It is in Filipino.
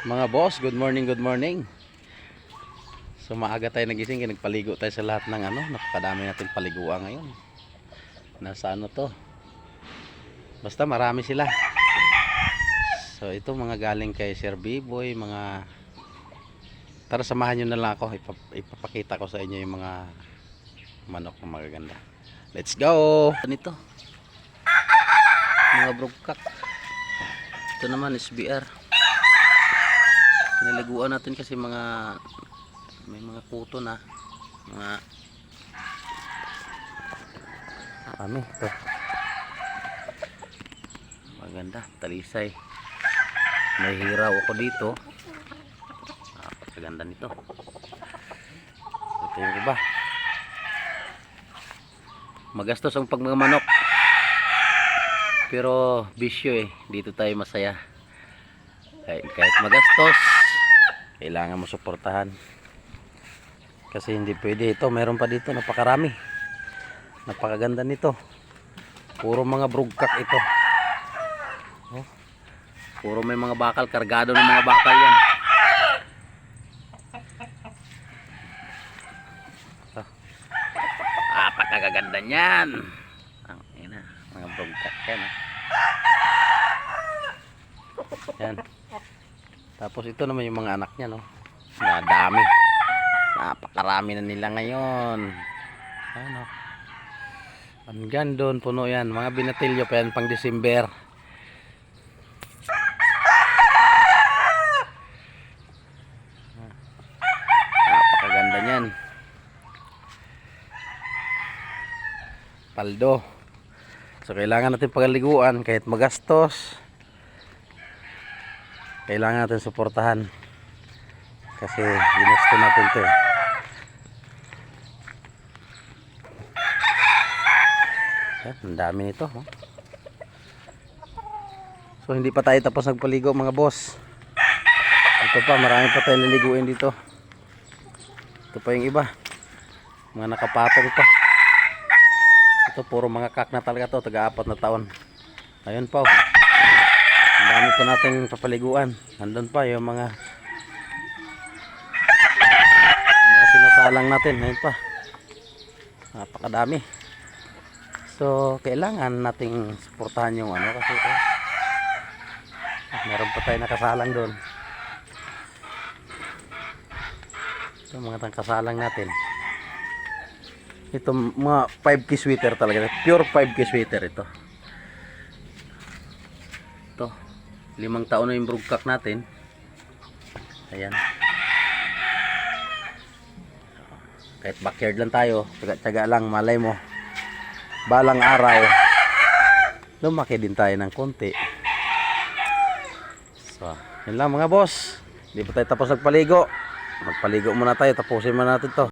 Mga boss, good morning, good morning. So maaga tayo nagising, nagpaligo tayo sa lahat ng napakadami natin paliguan ngayon. Nasa to? Basta marami sila. So ito mga galing kay Sir B-Boy, mga tara samahan nyo na lang ako, ipapakita ko sa inyo yung mga manok na magaganda. Let's go! Ito mga broodcock. Ito naman SBR. Pinaliguan natin kasi may mga kuto na mga ito maganda, talisay. May hiraw ako dito. Kaganda nito. Ito yung iba. Magastos ang pagmamanok, pero bisyo dito tayo masaya. Kahit magastos, kailangan mo suportahan. Kasi hindi pwede ito. Meron pa dito, napakarami. Napakaganda nito. Puro mga broodcock ito. Oh. Puro may mga bakal. Kargado ng mga bakal yan. Oh. Napakaganda niyan. Mga broodcock yan. Yan. Tapos ito naman yung mga anak niya, no. Dami. Napakarami na nila ngayon. Ano? Hanggang doon puno yan. Mga binatilyo pa yan pang December. Napakaganda niyan. Paldo. So kailangan natin pagaliguan kahit magastos. Kailangan natin suportahan. Kasi ginusto natin ito. Ang dami nito. So hindi pa tayo tapos nagpaligo mga boss. Ito pa, marami pa tayong naliguin dito. Ito pa yung iba. Mga nakapatong ito. Ito puro mga kak na talaga to. Taga-4 na taon. Ayun pa. Ang dami pa nating papaliguan. Nandun pa yung mga sinasalang natin. Ayun pa. Napakadami. So kailangan nating suportahan yung kasi meron pa tayo nakasalang doon. Ito mga tangkasalang natin. Ito mga 5K sweater talaga. Pure 5K sweater ito. Ito 5 taon na yung broodcock natin. Ayan. Kahit backyard lang tayo, tsaga-tsaga lang, malay mo balang araw lumaki din tayo ng konti. So yun lang mga boss, hindi pa tayo tapos nagpaligo. Magpaligo muna tayo, tapusin muna natin to.